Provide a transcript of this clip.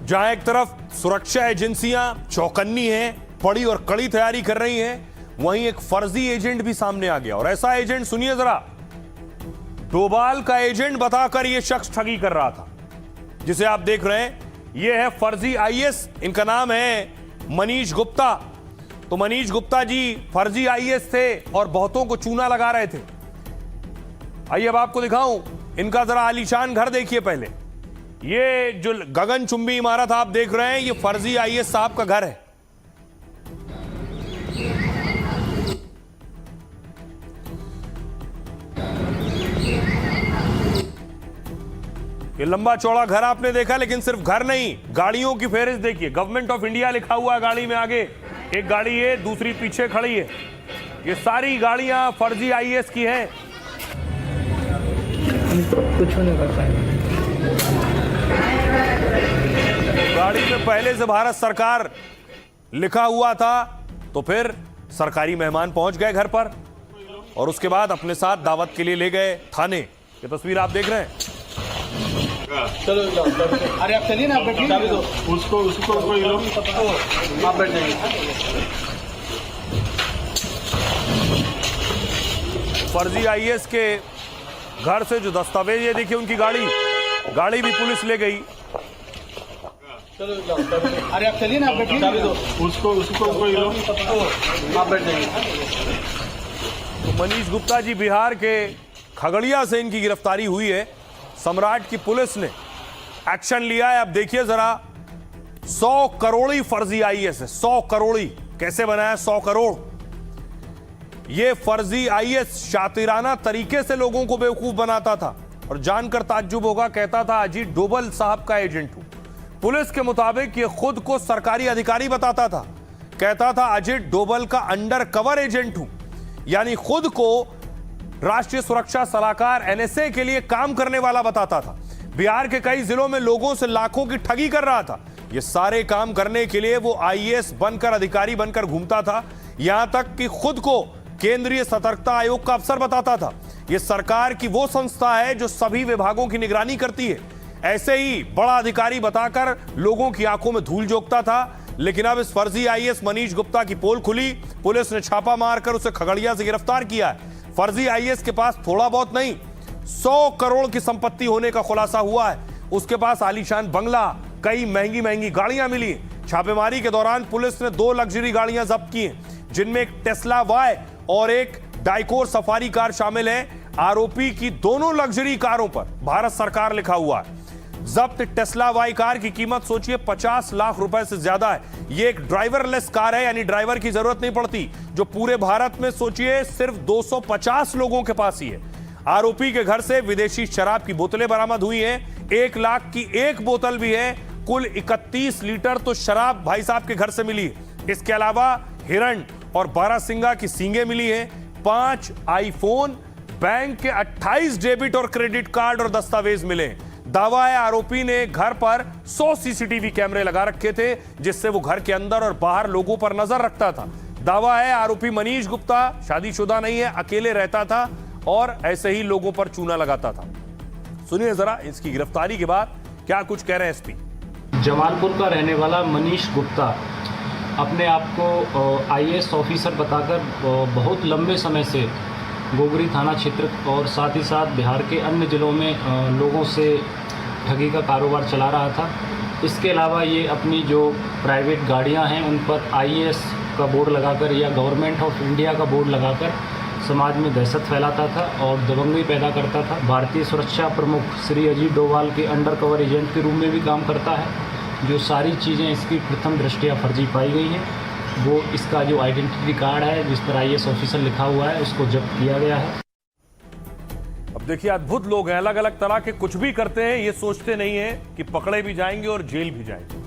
जहां एक तरफ सुरक्षा एजेंसियां चौकन्नी हैं, बड़ी और कड़ी तैयारी कर रही हैं, वहीं एक फर्जी एजेंट भी सामने आ गया। और ऐसा एजेंट, सुनिए जरा, डोभाल का एजेंट बताकर यह शख्स ठगी कर रहा था, जिसे आप देख रहे हैं। यह है फर्जी आईएएस, इनका नाम है मनीष गुप्ता। तो मनीष गुप्ता जी फर्जी आईएएस थे और बहुतों को चूना लगा रहे थे। आइए अब आपको दिखाऊं इनका जरा आलीशान घर देखिए। पहले ये जो गगनचुंबी इमारत आप देख रहे हैं, ये फर्जी आईएएस साहब का घर है। ये लंबा चौड़ा घर आपने देखा, लेकिन सिर्फ घर नहीं, गाड़ियों की फेहरिस्त देखिए। गवर्नमेंट ऑफ इंडिया लिखा हुआ है गाड़ी में आगे। एक गाड़ी है, दूसरी पीछे खड़ी है। ये सारी गाड़ियां फर्जी आईएएस की हैं। कुछ नहीं कर पाएंगे। गाड़ी में पहले से भारत सरकार लिखा हुआ था, तो फिर सरकारी मेहमान पहुंच गए घर पर और उसके बाद अपने साथ दावत के लिए ले गए थाने। ये तस्वीर आप देख रहे हैं। चलो अरे आप चलिए ना, आप बैठिए। उसको कोई लोग आप बैठ जाइए। फर्जी आईएएस के घर से जो दस्तावेज, ये देखिए उनकी गाड़ी भी पुलिस ले गई। चलो अरे आप चलिए ना, आप बैठिए। उसको कोई लोग आप बैठ जाइए। तो मनीष गुप्ता जी बिहार के खगड़िया से इनकी गिरफ्तारी हुई है। सम्राट की पुलिस ने एक्शन लिया है। अब देखिए जरा, 100 करोड़ी फर्जी आईएएस है। 100 करोड़ी कैसे बनाया? 100 करोड़। यह फर्जी आईएएस शातिराना तरीके से लोगों को बेवकूफ बनाता था और जानकर ताज्जुब होगा, कहता था अजीत डोभाल साहब का एजेंट हूं। पुलिस के मुताबिक यह खुद को सरकारी अधिकारी बताता था, कहता था अजीत डोभाल का अंडर कवर एजेंट हूं, यानी खुद को राष्ट्रीय सुरक्षा सलाहकार एनएसए के लिए काम करने वाला बताता था। बिहार के कई जिलों में लोगों से लाखों की ठगी कर रहा था। यह सारे काम करने के लिए वो आईएएस बनकर, अधिकारी बनकर घूमता था, यहां तक कि खुद को केंद्रीय सतर्कता आयोग का अफसर बताता था। यह सरकार की वो संस्था है जो सभी विभागों की निगरानी करती है। ऐसे ही बड़ा अधिकारी बताकर लोगों की आंखों में धूल झोंकता था। लेकिन अब इस फर्जी आईएएस मनीष गुप्ता की पोल खुली। पुलिस ने छापा मारकर उसे खगड़िया से गिरफ्तार किया है। फर्जी आईएएस के पास थोड़ा बहुत नहीं, 100 करोड़ की संपत्ति होने का खुलासा हुआ है। उसके पास आलीशान बंगला, कई महंगी महंगी गाड़ियां मिली। छापेमारी के दौरान पुलिस ने 2 लग्जरी गाड़ियां जब्त की हैं, जिनमें एक टेस्ला वाई और एक डाइकोर सफारी कार शामिल है। आरोपी की दोनों लग्जरी कारों पर भारत सरकार लिखा हुआ है। जब्त टेस्ला वाई कार की कीमत सोचिए 50 लाख रुपए से ज्यादा है। यह एक ड्राइवरलेस कार है, यानी ड्राइवर की जरूरत नहीं पड़ती, जो पूरे भारत में सोचिए सिर्फ 250 लोगों के पास ही है। आरोपी के घर से विदेशी शराब की बोतलें बरामद हुई हैं। 1 लाख की एक बोतल भी है। कुल 31 लीटर तो शराब भाई साहब के घर से मिली है। इसके अलावा हिरण और बारहसिंगा की सींगें मिली हैं। 5 आईफोन, बैंक के 28 डेबिट और क्रेडिट कार्ड और दस्तावेज मिले। दावा है आरोपी ने घर पर 100 सीसीटीवी कैमरे लगा रखे थे, जिससे वो घर के अंदर और बाहर लोगों पर नजर रखता था। दावा है आरोपी मनीष गुप्ता शादीशुदा नहीं है, अकेले रहता था और ऐसे ही लोगों पर चूना लगाता था। सुनिए जरा इसकी गिरफ्तारी के बाद क्या कुछ कह रहे हैं एसपी। जमालपुर का रहने वाला मनीष गुप्ता अपने आप को आईएएस ऑफिसर बताकर बहुत लंबे समय से गोगरी थाना क्षेत्र और साथ ही साथ बिहार के अन्य जिलों में लोगों से ठगी का कारोबार चला रहा था। इसके अलावा ये अपनी जो प्राइवेट गाड़ियां हैं उन पर आईएएस का बोर्ड लगाकर या गवर्नमेंट ऑफ इंडिया का बोर्ड लगाकर समाज में दहशत फैलाता था और दबंगई पैदा करता था। भारतीय सुरक्षा प्रमुख श्री अजीत डोभाल के अंडर कवर एजेंट के रूप में भी काम करता है। जो सारी चीज़ें इसकी प्रथम दृष्टया फर्जी पाई गई हैं, वो इसका जो आइडेंटिटी कार्ड है जिस पर आईएएस ऑफिसर लिखा हुआ है, उसको जब्त किया गया है। अब देखिए, अद्भुत लोग हैं, अलग अलग तरह के कुछ भी करते हैं, ये सोचते नहीं है कि पकड़े भी जाएंगे और जेल भी जाएंगे।